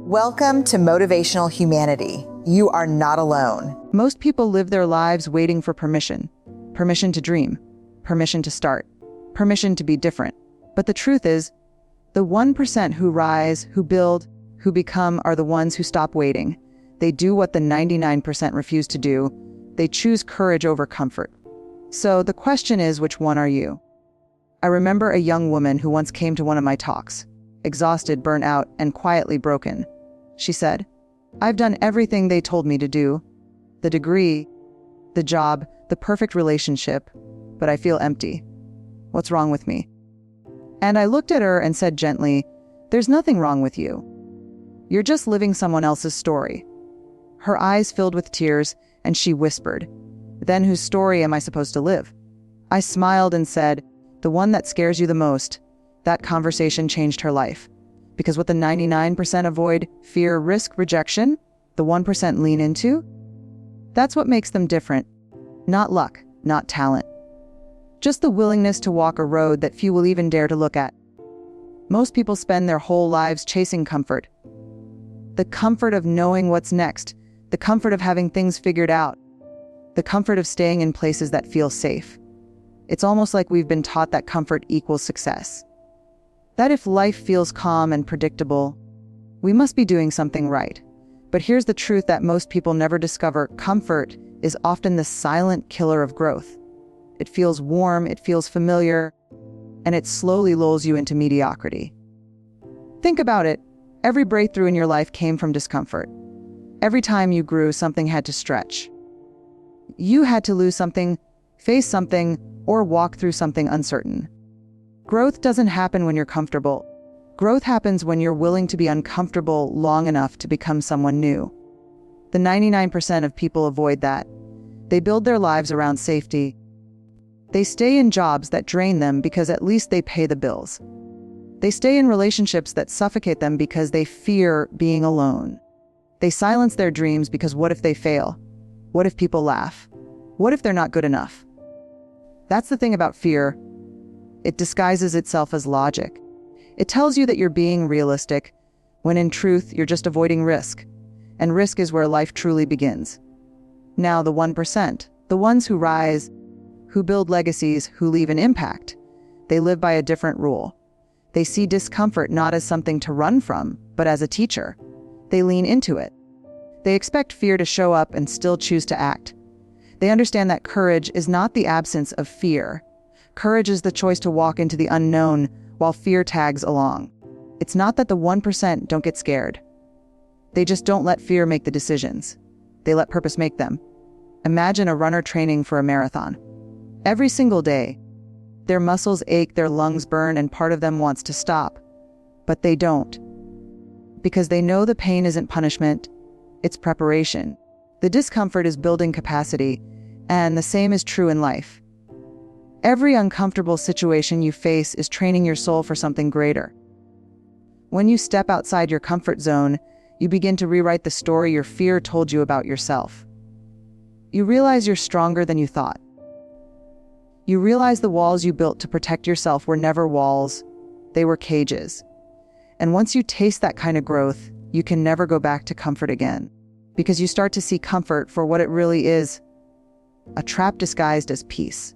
Welcome to Motivational Humanity. You are not alone. Most people live their lives waiting for permission. Permission to dream. Permission to start. Permission to be different. But the truth is, the 1% who rise, who build, who become are the ones who stop waiting. They do what the 99% refuse to do. They choose courage over comfort. So the question is, which one are you? I remember a young woman who once came to one of my talks, exhausted, burnt out, and quietly broken. She said, "I've done everything they told me to do. The degree, the job, the perfect relationship, but I feel empty. What's wrong with me?" And I looked at her and said gently, "There's nothing wrong with you. You're just living someone else's story." Her eyes filled with tears, and she whispered, "Then whose story am I supposed to live?" I smiled and said, "The one that scares you the most." That conversation changed her life. Because what the 99% avoid, fear, risk, rejection, the 1% lean into, that's what makes them different. Not luck, not talent. Just the willingness to walk a road that few will even dare to look at. Most people spend their whole lives chasing comfort. The comfort of knowing what's next, the comfort of having things figured out, the comfort of staying in places that feel safe. It's almost like we've been taught that comfort equals success. That if life feels calm and predictable, we must be doing something right. But here's the truth that most people never discover. Comfort is often the silent killer of growth. It feels warm, it feels familiar, and it slowly lulls you into mediocrity. Think about it. Every breakthrough in your life came from discomfort. Every time you grew, something had to stretch. You had to lose something, face something, or walk through something uncertain. Growth doesn't happen when you're comfortable. Growth happens when you're willing to be uncomfortable long enough to become someone new. The 99% of people avoid that. They build their lives around safety. They stay in jobs that drain them because at least they pay the bills. They stay in relationships that suffocate them because they fear being alone. They silence their dreams because what if they fail? What if people laugh? What if they're not good enough? That's the thing about fear. It disguises itself as logic. It tells you that you're being realistic, when in truth, you're just avoiding risk. And risk is where life truly begins. Now, the 1%, the ones who rise, who build legacies, who leave an impact, they live by a different rule. They see discomfort not as something to run from, but as a teacher. They lean into it. They expect fear to show up and still choose to act. They understand that courage is not the absence of fear. Courage is the choice to walk into the unknown while fear tags along. It's not that the 1% don't get scared. They just don't let fear make the decisions. They let purpose make them. Imagine a runner training for a marathon. Every single day, their muscles ache, their lungs burn, and part of them wants to stop. But they don't. Because they know the pain isn't punishment, it's preparation. The discomfort is building capacity, and the same is true in life. Every uncomfortable situation you face is training your soul for something greater. When you step outside your comfort zone, you begin to rewrite the story your fear told you about yourself. You realize you're stronger than you thought. You realize the walls you built to protect yourself were never walls, they were cages. And once you taste that kind of growth, you can never go back to comfort again. Because you start to see comfort for what it really is, a trap disguised as peace.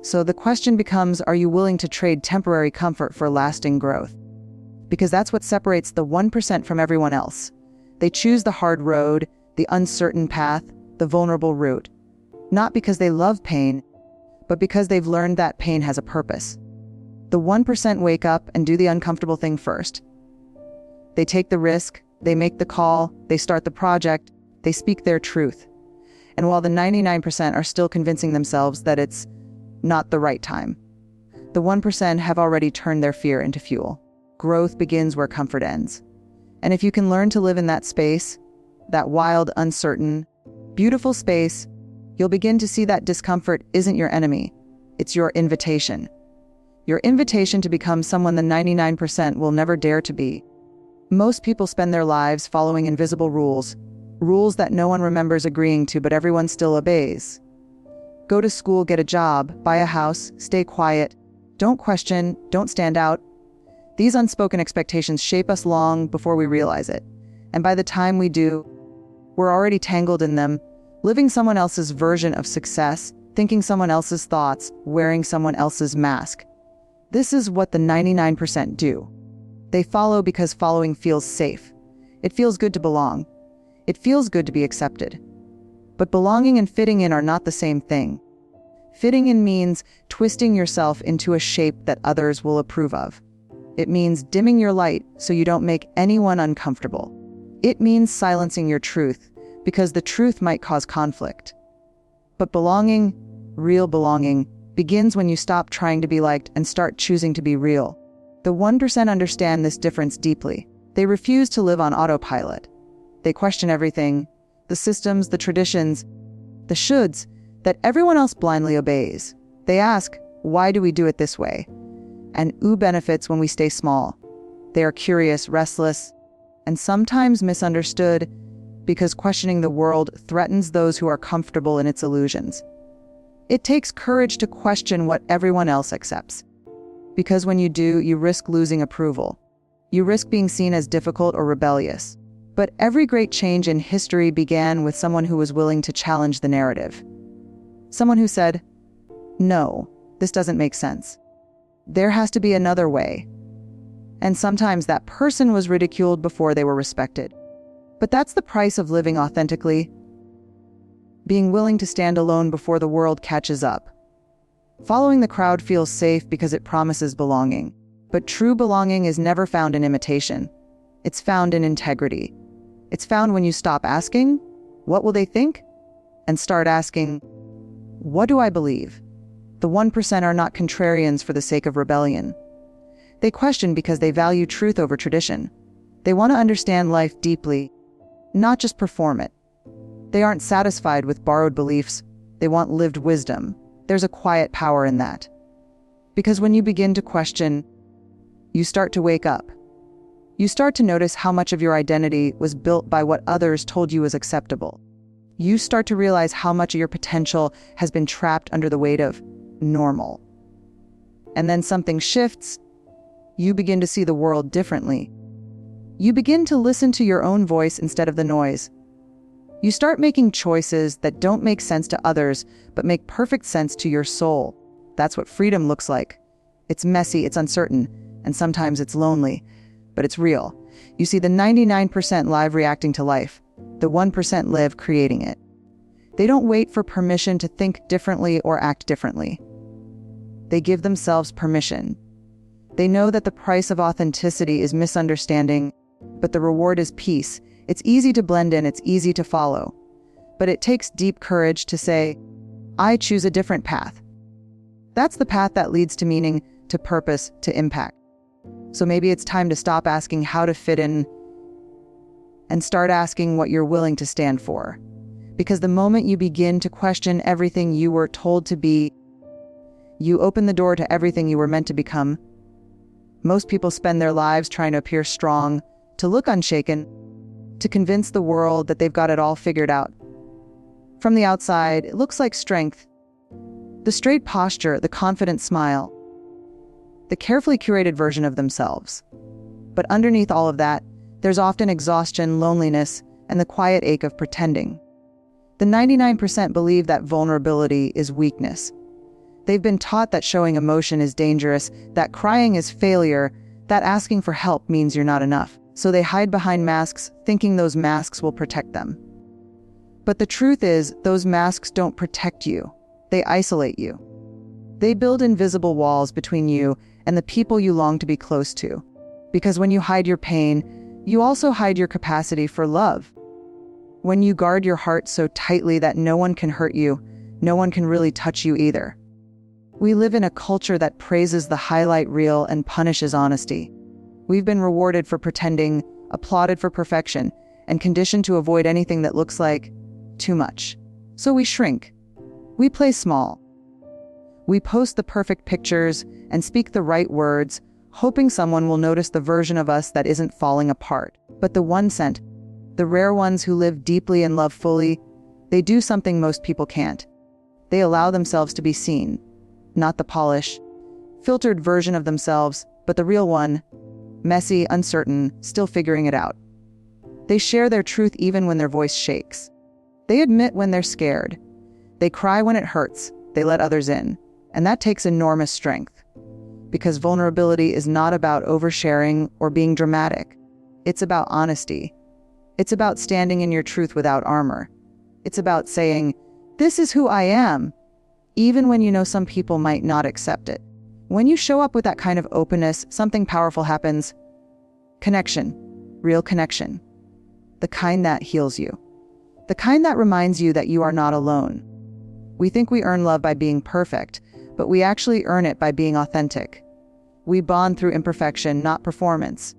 So the question becomes, are you willing to trade temporary comfort for lasting growth? Because that's what separates the 1% from everyone else. They choose the hard road, the uncertain path, the vulnerable route. Not because they love pain, but because they've learned that pain has a purpose. The 1% wake up and do the uncomfortable thing first. They take the risk, they make the call, they start the project, they speak their truth. And while the 99% are still convincing themselves that it's not the right time, the 1% have already turned their fear into fuel. Growth begins where comfort ends. And if you can learn to live in that space, that wild, uncertain, beautiful space, you'll begin to see that discomfort isn't your enemy. It's your invitation. Your invitation to become someone the 99% will never dare to be. Most people spend their lives following invisible rules, rules that no one remembers agreeing to, but everyone still obeys. Go to school, get a job, buy a house, stay quiet, don't question, don't stand out. These unspoken expectations shape us long before we realize it. And by the time we do, we're already tangled in them, living someone else's version of success, thinking someone else's thoughts, wearing someone else's mask. This is what the 99% do. They follow because following feels safe. It feels good to belong. It feels good to be accepted. But belonging and fitting in are not the same thing. Fitting in means twisting yourself into a shape that others will approve of. It means dimming your light so you don't make anyone uncomfortable. It means silencing your truth because the truth might cause conflict. But belonging, real belonging, begins when you stop trying to be liked and start choosing to be real. The 1% understand this difference deeply. They refuse to live on autopilot. They question everything, the systems, the traditions, the shoulds that everyone else blindly obeys. They ask, why do we do it this way? And who benefits when we stay small? They are curious, restless, and sometimes misunderstood because questioning the world threatens those who are comfortable in its illusions. It takes courage to question what everyone else accepts. Because when you do, you risk losing approval. You risk being seen as difficult or rebellious. But every great change in history began with someone who was willing to challenge the narrative. Someone who said, no, this doesn't make sense. There has to be another way. And sometimes that person was ridiculed before they were respected. But that's the price of living authentically. Being willing to stand alone before the world catches up. Following the crowd feels safe because it promises belonging. But true belonging is never found in imitation. It's found in integrity. It's found when you stop asking, what will they think? And start asking, what do I believe? The 1% are not contrarians for the sake of rebellion. They question because they value truth over tradition. They want to understand life deeply, not just perform it. They aren't satisfied with borrowed beliefs. They want lived wisdom. There's a quiet power in that. Because when you begin to question, you start to wake up. You start to notice how much of your identity was built by what others told you was acceptable. You start to realize how much of your potential has been trapped under the weight of normal. And then something shifts. You begin to see the world differently. You begin to listen to your own voice instead of the noise. You start making choices that don't make sense to others, but make perfect sense to your soul. That's what freedom looks like. It's messy, it's uncertain, and sometimes it's lonely, but it's real. You see, the 99% live reacting to life. The 1% live creating it. They don't wait for permission to think differently or act differently. They give themselves permission. They know that the price of authenticity is misunderstanding, but the reward is peace. It's easy to blend in, it's easy to follow. But it takes deep courage to say, I choose a different path. That's the path that leads to meaning, to purpose, to impact. So maybe it's time to stop asking how to fit in and start asking what you're willing to stand for. Because the moment you begin to question everything you were told to be, you open the door to everything you were meant to become. Most people spend their lives trying to appear strong, to look unshaken, to convince the world that they've got it all figured out. From the outside, it looks like strength. The straight posture, the confident smile, the carefully curated version of themselves. But underneath all of that, there's often exhaustion, loneliness, and the quiet ache of pretending. The 99% believe that vulnerability is weakness. They've been taught that showing emotion is dangerous, that crying is failure, that asking for help means you're not enough. So they hide behind masks, thinking those masks will protect them. But the truth is, those masks don't protect you. They isolate you. They build invisible walls between you and the people you long to be close to. Because when you hide your pain, you also hide your capacity for love. When you guard your heart so tightly that no one can hurt you, no one can really touch you either. We live in a culture that praises the highlight reel and punishes honesty. We've been rewarded for pretending, applauded for perfection, and conditioned to avoid anything that looks like too much. So we shrink. We play small. We post the perfect pictures and speak the right words, hoping someone will notice the version of us that isn't falling apart. But the 1%, the rare ones who live deeply and love fully, they do something most people can't. They allow themselves to be seen, not the polished, filtered version of themselves, but the real one, messy, uncertain, still figuring it out. They share their truth even when their voice shakes. They admit when they're scared. They cry when it hurts. They let others in. And that takes enormous strength. Because vulnerability is not about oversharing or being dramatic. It's about honesty. It's about standing in your truth without armor. It's about saying, "This is who I am," even when you know some people might not accept it. When you show up with that kind of openness, something powerful happens. Connection. Real connection. The kind that heals you. The kind that reminds you that you are not alone. We think we earn love by being perfect, but we actually earn it by being authentic. We bond through imperfection, not performance.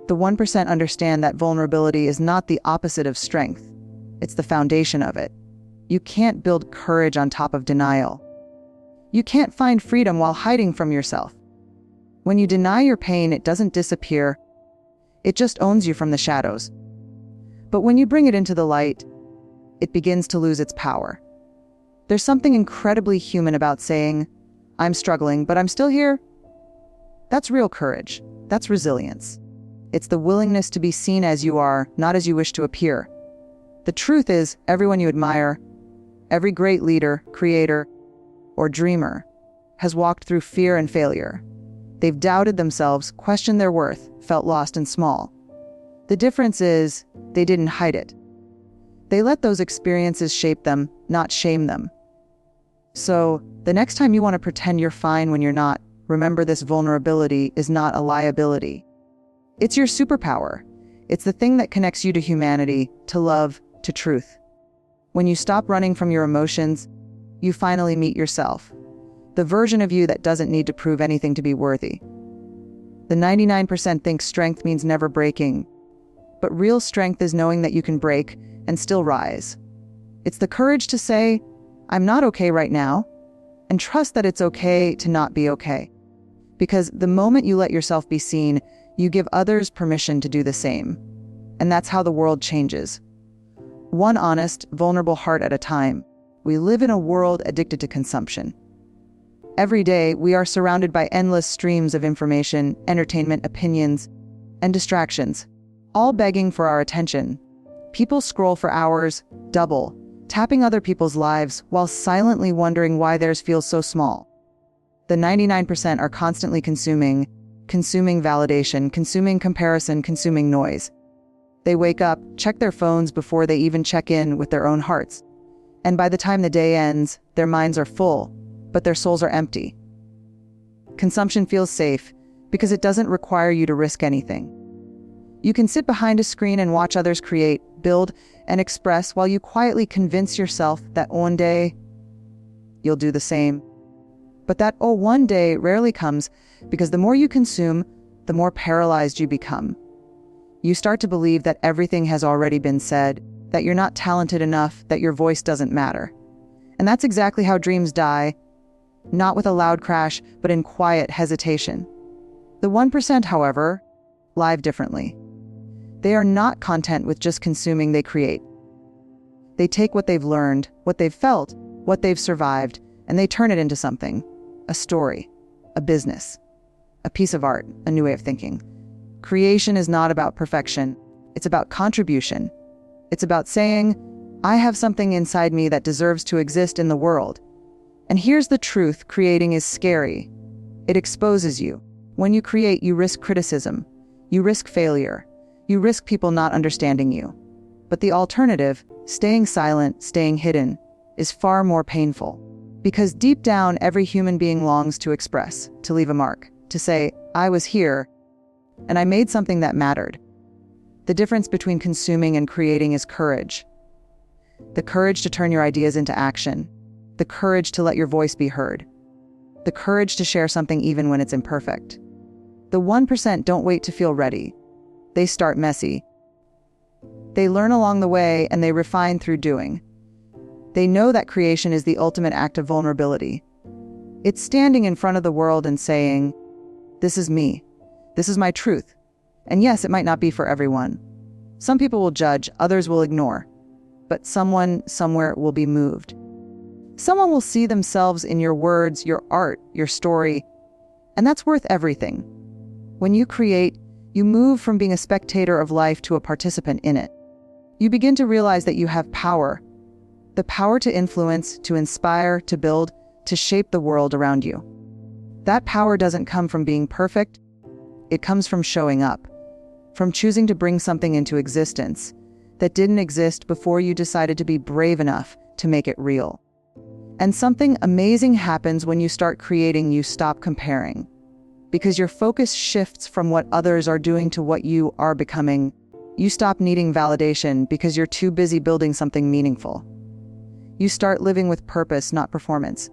The 1% understand that vulnerability is not the opposite of strength. It's the foundation of it. You can't build courage on top of denial. You can't find freedom while hiding from yourself. When you deny your pain, it doesn't disappear. It just owns you from the shadows. But when you bring it into the light, it begins to lose its power. There's something incredibly human about saying, "I'm struggling, but I'm still here." That's real courage. That's resilience. It's the willingness to be seen as you are, not as you wish to appear. The truth is, everyone you admire, every great leader, creator, or dreamer, has walked through fear and failure. They've doubted themselves, questioned their worth, felt lost and small. The difference is, they didn't hide it. They let those experiences shape them, not shame them. So, the next time you want to pretend you're fine when you're not, remember this: vulnerability is not a liability. It's your superpower. It's the thing that connects you to humanity, to love, to truth. When you stop running from your emotions, you finally meet yourself. The version of you that doesn't need to prove anything to be worthy. The 99% think strength means never breaking. But real strength is knowing that you can break and still rise. It's the courage to say, "I'm not okay right now," and trust that it's okay to not be okay. Because the moment you let yourself be seen, you give others permission to do the same. And that's how the world changes. One honest, vulnerable heart at a time. We live in a world addicted to consumption. Every day, we are surrounded by endless streams of information, entertainment, opinions, and distractions, all begging for our attention. People scroll for hours, double, tapping other people's lives while silently wondering why theirs feels so small. The 99% are constantly consuming validation, consuming comparison, consuming noise. They wake up, check their phones before they even check in with their own hearts. And by the time the day ends, their minds are full, but their souls are empty. Consumption feels safe because it doesn't require you to risk anything. You can sit behind a screen and watch others create, build, and express while you quietly convince yourself that one day you'll do the same. But that one day rarely comes because the more you consume, the more paralyzed you become. You start to believe that everything has already been said, that you're not talented enough, that your voice doesn't matter. And that's exactly how dreams die, not with a loud crash, but in quiet hesitation. The 1%, however, live differently. They are not content with just consuming, they create. They take what they've learned, what they've felt, what they've survived, and they turn it into something. A story, a business, a piece of art, a new way of thinking. Creation is not about perfection. It's about contribution. It's about saying, "I have something inside me that deserves to exist in the world." And here's the truth: creating is scary. It exposes you. When you create, you risk criticism. You risk failure. You risk people not understanding you. But the alternative, staying silent, staying hidden, is far more painful. Because deep down, every human being longs to express, to leave a mark, to say, "I was here, and I made something that mattered." The difference between consuming and creating is courage. The courage to turn your ideas into action. The courage to let your voice be heard. The courage to share something even when it's imperfect. The 1% don't wait to feel ready. They start messy. They learn along the way and they refine through doing. They know that creation is the ultimate act of vulnerability. It's standing in front of the world and saying, "This is me. This is my truth." And yes, it might not be for everyone. Some people will judge, others will ignore. But someone, somewhere will be moved. Someone will see themselves in your words, your art, your story. And that's worth everything. When you create, You move from being a spectator of life to a participant in it. You begin to realize that you have power. The power to influence, to inspire, to build, to shape the world around you. That power doesn't come from being perfect. It comes from showing up, from choosing to bring something into existence that didn't exist before you decided to be brave enough to make it real. And something amazing happens when you start creating. You stop comparing, because your focus shifts from what others are doing to what you are becoming. You stop needing validation because you're too busy building something meaningful. You start living with purpose, not performance.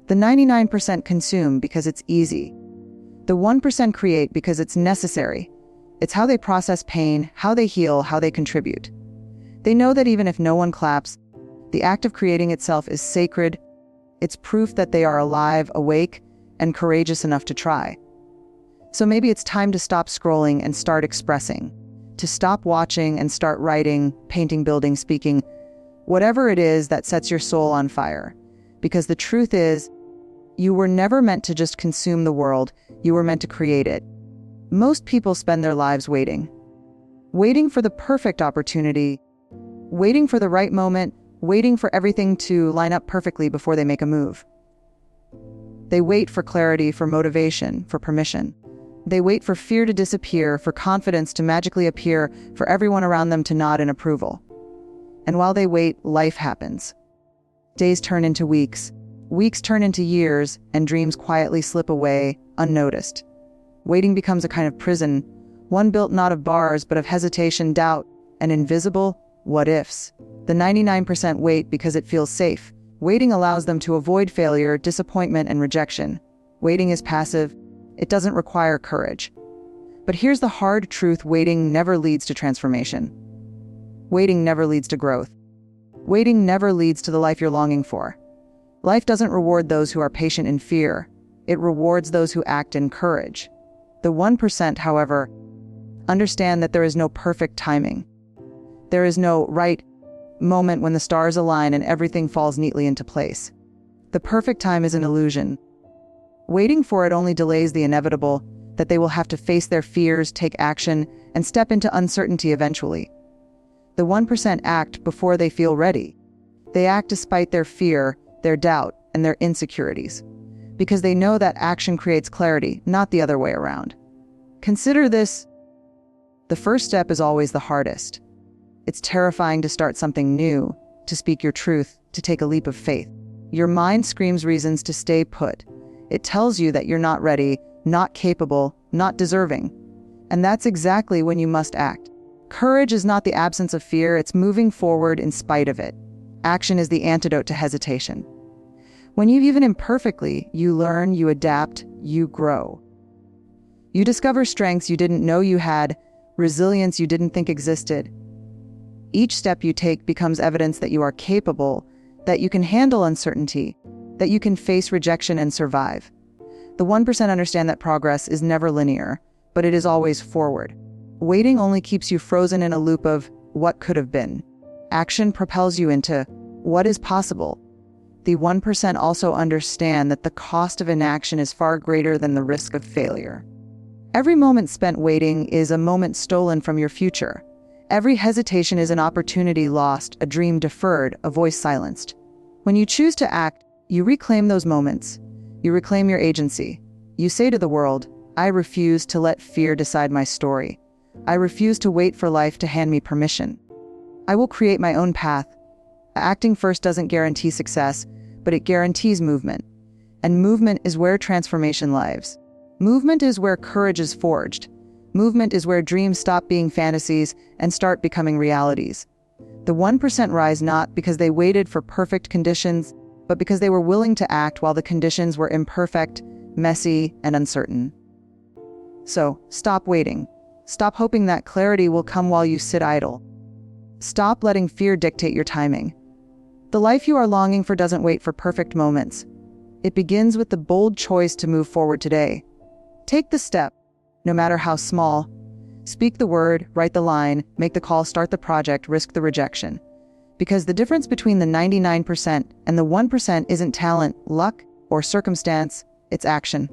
The 99% consume because it's easy. The 1% create because it's necessary. It's how they process pain, how they heal, how they contribute. They know that even if no one claps, the act of creating itself is sacred. It's proof that they are alive, awake, and courageous enough to try. So maybe it's time to stop scrolling and start expressing, to stop watching and start writing, painting, building, speaking, whatever it is that sets your soul on fire. Because the truth is, you were never meant to just consume the world, you were meant to create it. Most people spend their lives waiting for the perfect opportunity, waiting for the right moment, waiting for everything to line up perfectly before they make a move. They wait for clarity, for motivation, for permission. They wait for fear to disappear, for confidence to magically appear, for everyone around them to nod in approval. And while they wait, life happens. Days turn into weeks, weeks turn into years, and dreams quietly slip away, unnoticed. Waiting becomes a kind of prison, one built not of bars but of hesitation, doubt, and invisible what-ifs. The 99% wait because it feels safe. Waiting allows them to avoid failure, disappointment, and rejection. Waiting is passive. It doesn't require courage. But here's the hard truth: waiting never leads to transformation. Waiting never leads to growth. Waiting never leads to the life you're longing for. Life doesn't reward those who are patient in fear. It rewards those who act in courage. The 1%, however, understand that there is no perfect timing. There is no right moment when the stars align and everything falls neatly into place. The perfect time is an illusion. Waiting for it only delays the inevitable, that they will have to face their fears, take action, and step into uncertainty eventually. The 1% act before they feel ready. They act despite their fear, their doubt, and their insecurities, because they know that action creates clarity, not the other way around. Consider this: the first step is always the hardest. It's terrifying to start something new, to speak your truth, to take a leap of faith. Your mind screams reasons to stay put. It tells you that you're not ready, not capable, not deserving. And that's exactly when you must act. Courage is not the absence of fear, it's moving forward in spite of it. Action is the antidote to hesitation. When you even imperfectly, you learn, you adapt, you grow. You discover strengths you didn't know you had, resilience you didn't think existed. Each step you take becomes evidence that you are capable, that you can handle uncertainty, that you can face rejection and survive. The 1% understand that progress is never linear, but it is always forward. Waiting only keeps you frozen in a loop of what could have been. Action propels you into what is possible. The 1% also understand that the cost of inaction is far greater than the risk of failure. Every moment spent waiting is a moment stolen from your future. Every hesitation is an opportunity lost, a dream deferred, a voice silenced. When you choose to act, you reclaim those moments. You reclaim your agency. You say to the world, I refuse to let fear decide my story. I refuse to wait for life to hand me permission. I will create my own path. Acting first doesn't guarantee success, but it guarantees movement. And movement is where transformation lives. Movement is where courage is forged. Movement is where dreams stop being fantasies and start becoming realities. The 1% rise not because they waited for perfect conditions, but because they were willing to act while the conditions were imperfect, messy, and uncertain. So, stop waiting. Stop hoping that clarity will come while you sit idle. Stop letting fear dictate your timing. The life you are longing for doesn't wait for perfect moments. It begins with the bold choice to move forward today. Take the step, no matter how small. Speak the word, write the line, make the call, start the project, risk the rejection. Because the difference between the 99% and the 1% isn't talent, luck, or circumstance, it's action.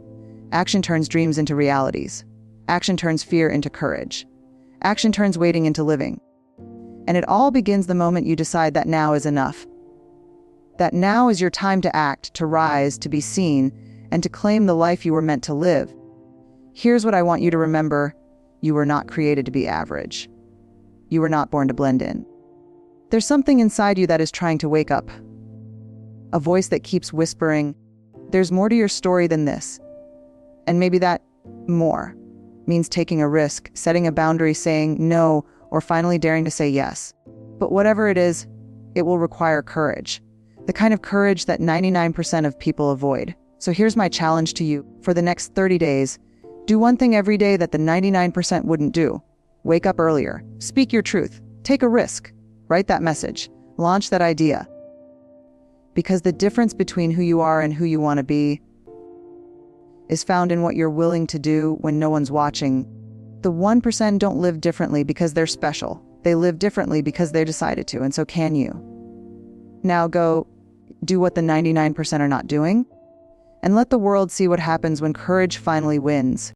Action turns dreams into realities. Action turns fear into courage. Action turns waiting into living. And it all begins the moment you decide that now is enough. That now is your time to act, to rise, to be seen, and to claim the life you were meant to live. Here's what I want you to remember. You were not created to be average. You were not born to blend in. There's something inside you that is trying to wake up. A voice that keeps whispering, there's more to your story than this. And maybe that more means taking a risk, setting a boundary, saying no, or finally daring to say yes. But whatever it is, it will require courage. The kind of courage that 99% of people avoid. So here's my challenge to you. For the next 30 days, do one thing every day that the 99% wouldn't do. Wake up earlier. Speak your truth. Take a risk. Write that message. Launch that idea. Because the difference between who you are and who you want to be is found in what you're willing to do when no one's watching. The 1% don't live differently because they're special. They live differently because they decided to, and so can you. Now go do what the 99% are not doing, and let the world see what happens when courage finally wins.